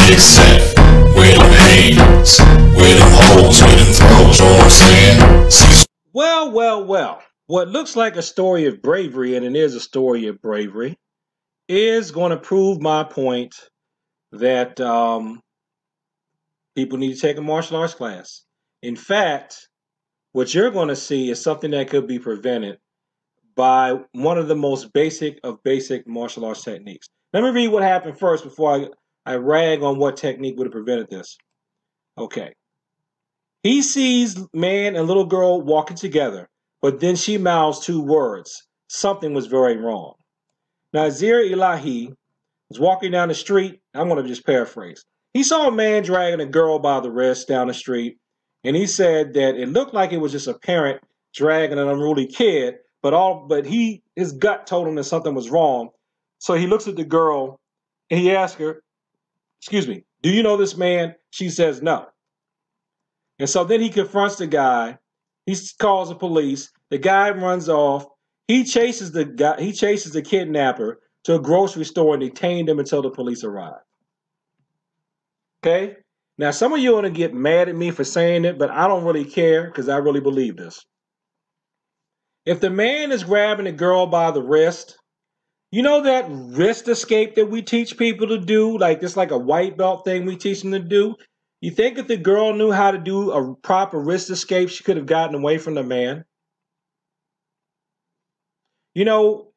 kicks at? Where them hands? Where them holes? Where them throws? You know what I'm saying? Cecil. Well, well, well. What looks like a story of bravery, and it is a story of bravery, is going to prove my point that people need to take a martial arts class. In fact, what you're going to see is something that could be prevented by one of the most basic of basic martial arts techniques. Let me read what happened first before I rag on what technique would have prevented this. Okay. He sees man and little girl walking together, but then she mouths two words. Something was very wrong. Nazir Ilahi was walking down the street. I'm going to just paraphrase. He saw a man dragging a girl by the wrist down the street, and he said that it looked like it was just a parent dragging an unruly kid, but his gut told him that something was wrong. So he looks at the girl and he asks her, "Excuse me, do you know this man?" She says no. And so then he confronts the guy. He calls the police. The guy runs off. He chases the guy. He chases the kidnapper to a grocery store and detained him until the police arrive. Okay? Now, some of you are going to get mad at me for saying it, but I don't really care because I really believe this. If the man is grabbing the girl by the wrist, you know that wrist escape that we teach people to do? Like this, like a white belt thing we teach them to do? You think if the girl knew how to do a proper wrist escape, she could have gotten away from the man? You know,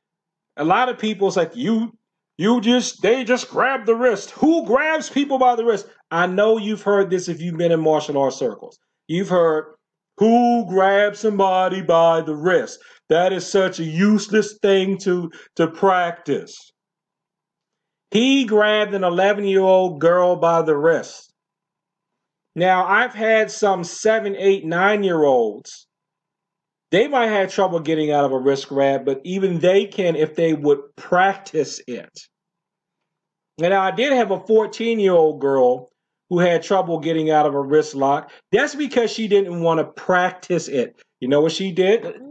a lot of people, it's like, they just grab the wrist. Who grabs people by the wrist? I know you've heard this if you've been in martial arts circles. You've heard, who grabs somebody by the wrist? That is such a useless thing to practice. He grabbed an 11-year-old girl by the wrist. Now, I've had some 7, 8, 9-year-olds. They might have trouble getting out of a wrist grab, but even they can if they would practice it. And I did have a 14-year-old girl who had trouble getting out of a wrist lock. That's because she didn't want to practice it. You know what she did?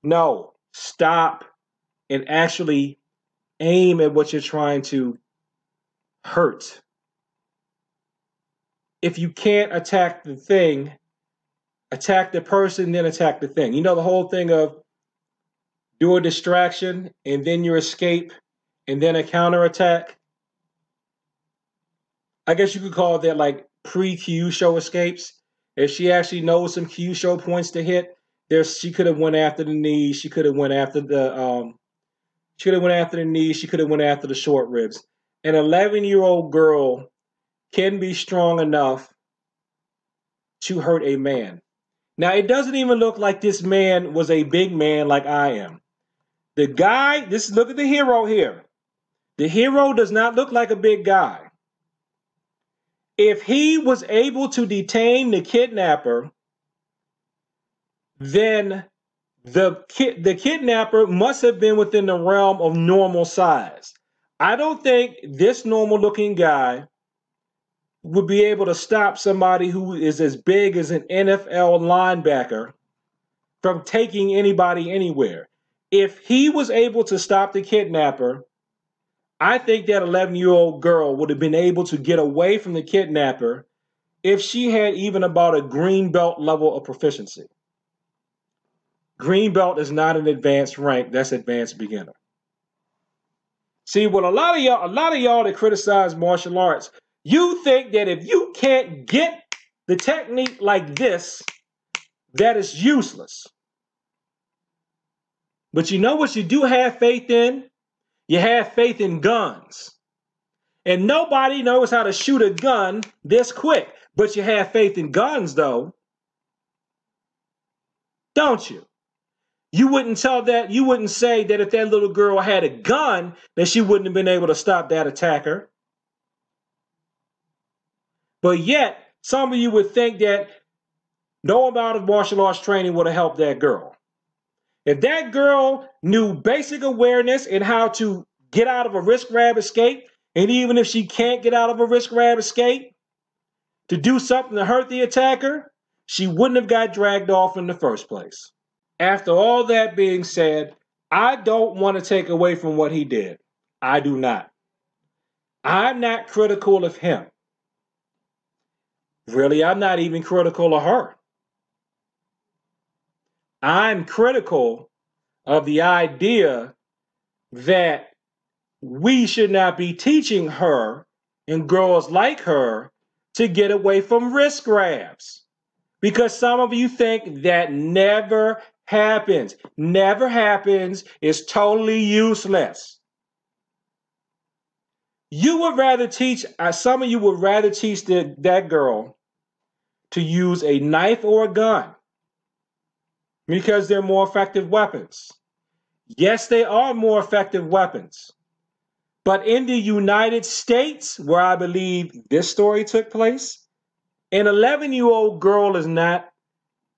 No, stop and actually aim at what you're trying to hurt. If you can't attack the thing, attack the person, then attack the thing. You know the whole thing of do a distraction and then your escape and then a counterattack? I guess you could call that like pre-Kyusho escapes. If she actually knows some Kyusho points to hit, she could have went after the knees, she could have went after the knees, she could have went after the short ribs. An 11-year-old girl can be strong enough to hurt a man. Now, it doesn't even look like this man was a big man like I am. The guy, look at the hero here. The hero does not look like a big guy. If he was able to detain the kidnapper, then the kidnapper must have been within the realm of normal size. I don't think this normal-looking guy would be able to stop somebody who is as big as an NFL linebacker from taking anybody anywhere. If he was able to stop the kidnapper, I think that 11-year-old girl would have been able to get away from the kidnapper if she had even about a green belt level of proficiency. Green belt is not an advanced rank, that's advanced beginner. See, what a lot of y'all that criticize martial arts, you think that if you can't get the technique like this, that is useless. But you know what you do have faith in? You have faith in guns. And nobody knows how to shoot a gun this quick. But you have faith in guns, though. Don't you? You wouldn't say that if that little girl had a gun, that she wouldn't have been able to stop that attacker. But yet, some of you would think that no amount of martial arts training would have helped that girl. If that girl knew basic awareness in how to get out of a wrist grab escape, and even if she can't get out of a wrist grab escape, to do something to hurt the attacker, she wouldn't have got dragged off in the first place. After all that being said, I don't want to take away from what he did. I do not. I'm not critical of him. Really, I'm not even critical of her. I'm critical of the idea that we should not be teaching her and girls like her to get away from wrist grabs. Because some of you think that never happens. Never happens. It's totally useless. You would rather teach, some of you would rather teach that girl to use a knife or a gun because they're more effective weapons. Yes, they are more effective weapons. But in the United States, where I believe this story took place, an 11-year-old girl is not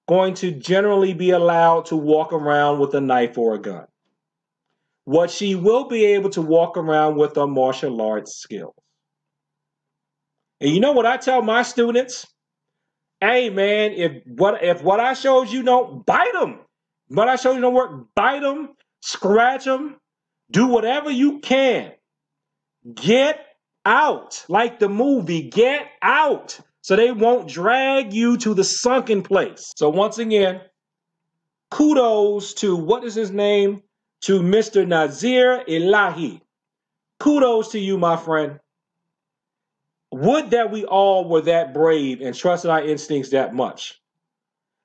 going to generally be allowed to walk around with a knife or a gun. What she will be able to walk around with are martial arts skills. And you know what I tell my students? Hey man, if what I showed you don't, bite them. What I showed you don't work, bite them, scratch them, do whatever you can. Get out, like the movie, get out, so they won't drag you to the sunken place. So once again, kudos to, what is his name? To Mr. Nazir Elahi. Kudos to you, my friend. Would that we all were that brave and trusted our instincts that much.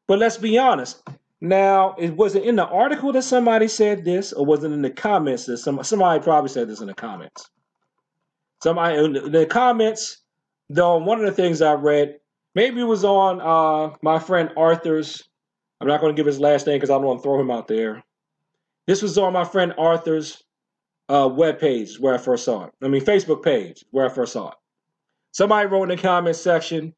But let's be honest. Now, was it in the article that somebody said this, or was it in the comments that somebody probably said this in the comments? Somebody in the comments, though, one of the things I read, maybe it was on my friend Arthur's, I'm not going to give his last name because I don't want to throw him out there. This was on my friend Arthur's web page where I first saw it. I mean, Facebook page where I first saw it. Somebody wrote in the comment section,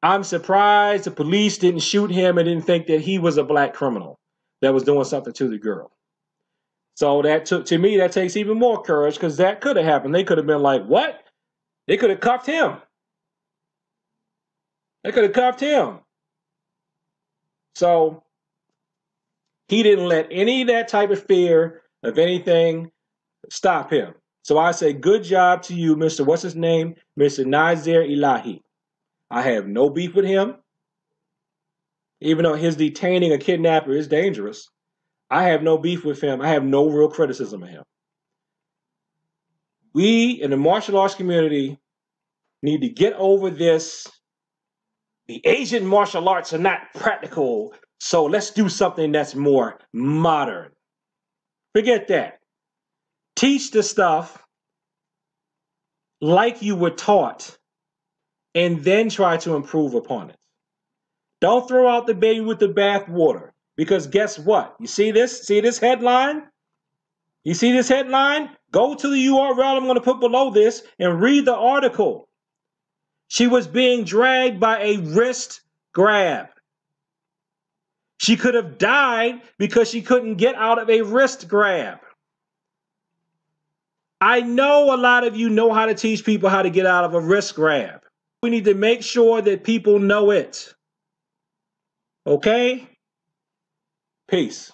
I'm surprised the police didn't shoot him and didn't think that he was a black criminal that was doing something to the girl. So that to me, that takes even more courage, because that could have happened. They could have been like, what? They could have cuffed him. They could have cuffed him. So he didn't let any of that type of fear of anything stop him. So I say, good job to you, Mr. What's his name? Mr. Nazir Elahi. I have no beef with him. Even though his detaining a kidnapper is dangerous, I have no beef with him. I have no real criticism of him. We in the martial arts community need to get over this. The Asian martial arts are not practical, so let's do something that's more modern. Forget that. Teach the stuff like you were taught, and then try to improve upon it. Don't throw out the baby with the bathwater, because guess what? You see this? See this headline? You see this headline? Go to the URL I'm going to put below this and read the article. She was being dragged by a wrist grab. She could have died because she couldn't get out of a wrist grab. I know a lot of you know how to teach people how to get out of a wrist grab. We need to make sure that people know it. Okay? Peace.